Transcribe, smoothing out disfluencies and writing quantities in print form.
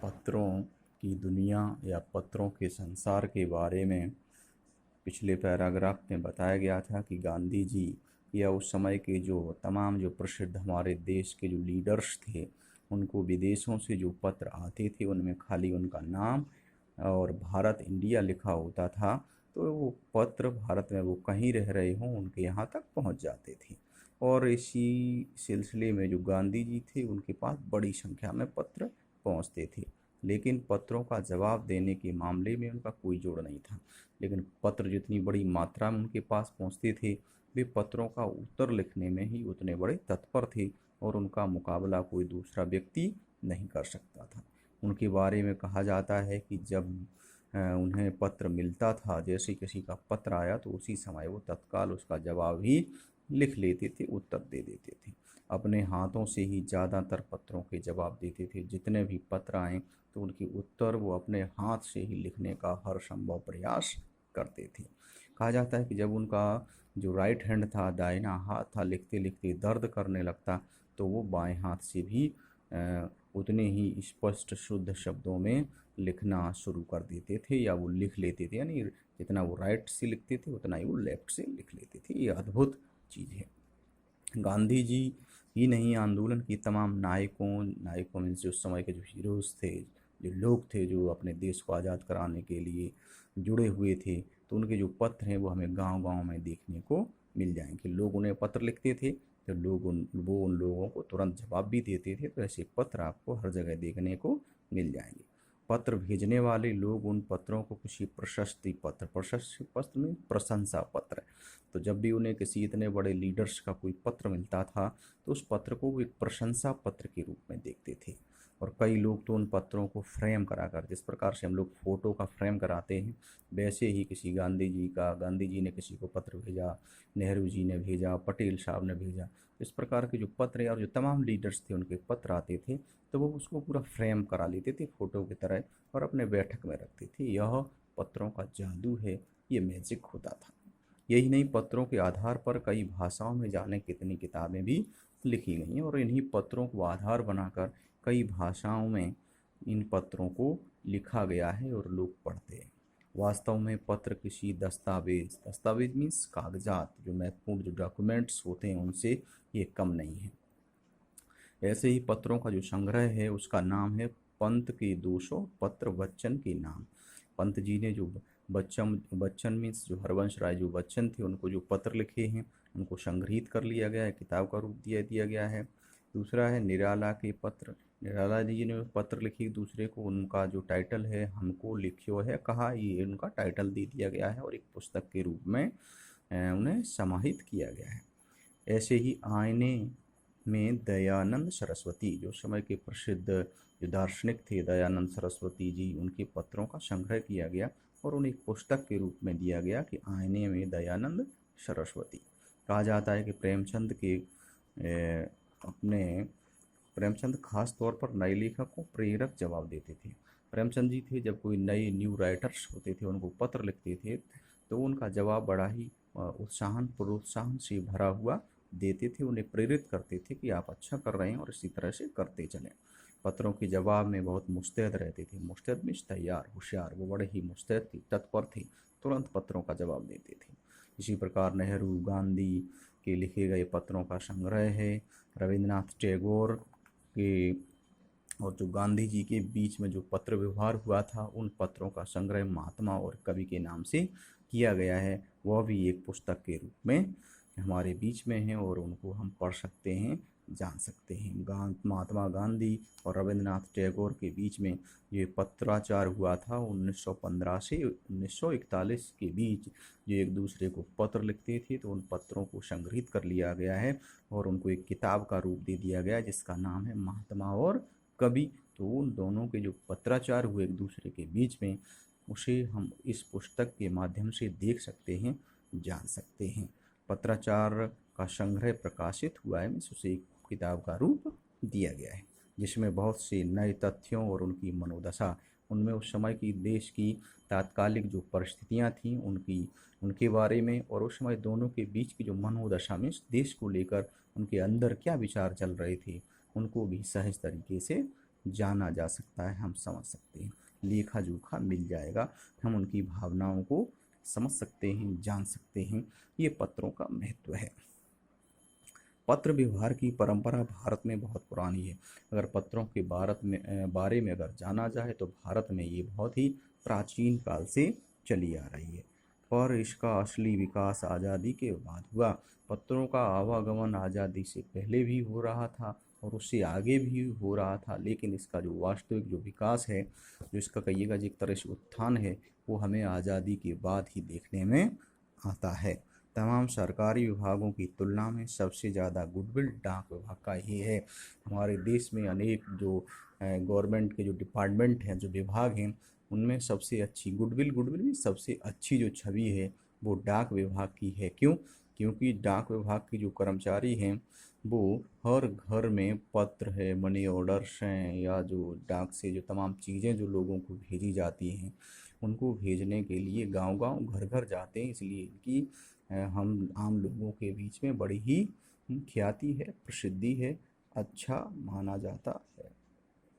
पत्रों की दुनिया या पत्रों के संसार के बारे में पिछले पैराग्राफ में बताया गया था कि गांधी जी या उस समय के जो तमाम जो प्रसिद्ध हमारे देश के जो लीडर्स थे, उनको विदेशों से जो पत्र आते थे उनमें खाली उनका नाम और भारत इंडिया लिखा होता था। तो वो पत्र भारत में वो कहीं रह रहे हों उनके यहाँ तक पहुँच जाते थे। और इसी सिलसिले में जो गांधी जी थे उनके पास बड़ी संख्या में पत्र पहुँचते थे, लेकिन पत्रों का जवाब देने के मामले में उनका कोई जोड़ नहीं था। लेकिन पत्र जितनी बड़ी मात्रा में उनके पास पहुँचते थे, वे पत्रों का उत्तर लिखने में ही उतने बड़े तत्पर थे और उनका मुकाबला कोई दूसरा व्यक्ति नहीं कर सकता था। उनके बारे में कहा जाता है कि जब उन्हें पत्र मिलता था, जैसे किसी का पत्र आया तो उसी समय वो तत्काल उसका जवाब ही लिख लेते थे, उत्तर दे देते थे। अपने हाथों से ही ज़्यादातर पत्रों के जवाब देते थे। जितने भी पत्र आए तो उनके उत्तर वो अपने हाथ से ही लिखने का हर संभव प्रयास करते थे। कहा जाता है कि जब उनका जो राइट हैंड था, दाहिना हाथ था, लिखते लिखते दर्द करने लगता तो वो बाएं हाथ से भी उतने ही स्पष्ट शुद्ध शब्दों में लिखना शुरू कर देते थे, या वो लिख लेते थे। यानी जितना वो राइट से लिखते थे उतना ही वो लेफ्ट से लिख लेते थे। ये अद्भुत चीज़ है। गांधी जी ही नहीं, आंदोलन की तमाम नायकों में से उस समय के जो हीरोज़ थे, जो लोग थे जो अपने देश को आज़ाद कराने के लिए जुड़े हुए थे, तो उनके जो पत्र हैं वो हमें गांव-गांव में देखने को मिल जाएंगे। लोग उन्हें पत्र लिखते थे तो वो उन लोगों को तुरंत जवाब भी देते थे। तो ऐसे पत्र आपको हर जगह देखने को मिल जाएंगे। पत्र भेजने वाले लोग उन पत्रों को किसी प्रशस्ति पत्र में प्रशंसा पत्र, तो जब भी उन्हें किसी इतने बड़े लीडर्स का कोई पत्र मिलता था तो उस पत्र को वो एक प्रशंसा पत्र के रूप में देखते थे। और कई लोग तो उन पत्रों को फ्रेम कराकर, जिस प्रकार से हम लोग फ़ोटो का फ्रेम कराते हैं, वैसे ही गांधी जी ने किसी को पत्र भेजा, नेहरू जी ने भेजा, पटेल साहब ने भेजा। इस प्रकार के जो पत्र और जो तमाम लीडर्स थे उनके पत्र आते थे तो वो उसको पूरा फ्रेम करा लेते थे फ़ोटो की तरह और अपने बैठक में रखते थे। यह पत्रों का जादू है, ये मैजिक होता था। यही नहीं, पत्रों के आधार पर कई भाषाओं में जाने कितनी किताबें भी लिखी गई हैं और इन्हीं पत्रों को आधार बनाकर कई भाषाओं में इन पत्रों को लिखा गया है और लोग पढ़ते हैं। वास्तव में पत्र किसी दस्तावेज मीन्स कागजात, जो महत्वपूर्ण जो डॉक्यूमेंट्स होते हैं उनसे ये कम नहीं है। ऐसे ही पत्रों का जो संग्रह है उसका नाम है पंत के 200 पत्र बच्चन के नाम। पंत जी ने जो बच्चन मीन्स जो हरवंश राय जो बच्चन थे उनको जो पत्र लिखे हैं उनको संग्रहित कर लिया गया है, किताब का रूप दिया गया है। दूसरा है निराला के पत्र। निराला जी ने पत्र लिखे एक दूसरे को, उनका जो टाइटल है हमको लिखियो है कहा, ये उनका टाइटल दे दिया गया है और एक पुस्तक के रूप में उन्हें समाहित किया गया है। ऐसे ही आईने में दयानंद सरस्वती, जो समय के प्रसिद्ध जो दार्शनिक थे दयानंद सरस्वती जी, उनके पत्रों का संग्रह किया गया और उन्हें एक पुस्तक के रूप में दिया गया कि आईने में दयानंद सरस्वती। कहा जाता है कि अपने प्रेमचंद खास तौर पर नए लेखक को प्रेरक जवाब देते थे। प्रेमचंद जी थे, जब कोई नए न्यू राइटर्स होते थे उनको पत्र लिखते थे तो उनका जवाब बड़ा ही प्रोत्साहन से भरा हुआ देते थे, उन्हें प्रेरित करते थे कि आप अच्छा कर रहे हैं और इसी तरह से करते चलें। पत्रों के जवाब में बहुत मुस्तैद रहते थे। मुस्तैद मीन्स तैयार, होशियार, वो बड़े ही मुस्तैद थे, तत्पर थे, तुरंत पत्रों का जवाब देते थे। इसी प्रकार नेहरू गांधी के लिखे गए पत्रों का संग्रह है। रविंद्रनाथ टैगोर के और जो गांधी जी के बीच में जो पत्र व्यवहार हुआ था उन पत्रों का संग्रह महात्मा और कवि के नाम से किया गया है। वह भी एक पुस्तक के रूप में हमारे बीच में है और उनको हम पढ़ सकते हैं, जान सकते हैं। महात्मा गांधी और रविंद्रनाथ टैगोर के बीच में ये पत्राचार हुआ था 1915 से 1941 के बीच। जो एक दूसरे को पत्र लिखते थे तो उन पत्रों को संग्रहित कर लिया गया है और उनको एक किताब का रूप दे दिया गया जिसका नाम है महात्मा और कवि। तो उन दोनों के जो पत्राचार हुए एक दूसरे के बीच में, उसे हम इस पुस्तक के माध्यम से देख सकते हैं, जान सकते हैं। पत्राचार का संग्रह प्रकाशित हुआ है, उसे एक किताब का रूप दिया गया है जिसमें बहुत से नए तथ्यों और उनकी मनोदशा, उनमें उस समय की देश की तात्कालिक जो परिस्थितियां थीं उनके बारे में और उस समय दोनों के बीच की जो मनोदशा में इस देश को लेकर उनके अंदर क्या विचार चल रहे थे उनको भी सहज तरीके से जाना जा सकता है, हम समझ सकते हैं, लेखा जोखा मिल जाएगा, हम उनकी भावनाओं को समझ सकते हैं, जान सकते हैं। ये पत्रों का महत्व है। पत्र व्यवहार की परंपरा भारत में बहुत पुरानी है। अगर पत्रों के बारे में अगर जाना जाए तो भारत में ये बहुत ही प्राचीन काल से चली आ रही है, पर इसका असली विकास आज़ादी के बाद हुआ। पत्रों का आवागमन आज़ादी से पहले भी हो रहा था और उससे आगे भी हो रहा था, लेकिन इसका जो वास्तविक जो विकास है, जो इसका कहिएगा जो एक तरह से उत्थान है, वो हमें आज़ादी के बाद ही देखने में आता है। तमाम सरकारी विभागों की तुलना में सबसे ज़्यादा गुडविल डाक विभाग का ही है। हमारे देश में अनेक जो गवर्नमेंट के जो डिपार्टमेंट हैं, जो विभाग हैं, उनमें सबसे अच्छी गुडविल में सबसे अच्छी जो छवि है वो डाक विभाग की है। क्यों? क्योंकि डाक विभाग के जो कर्मचारी हैं वो हर घर में पत्र है, मनी ऑर्डर्स हैं, या जो डाक से जो तमाम चीज़ें जो लोगों को भेजी जाती हैं, उनको भेजने के लिए गांव-गांव घर-घर जाते हैं। इसलिए इनकी हम आम लोगों के बीच में बड़ी ही ख्याति है, प्रसिद्धि है, अच्छा माना जाता है।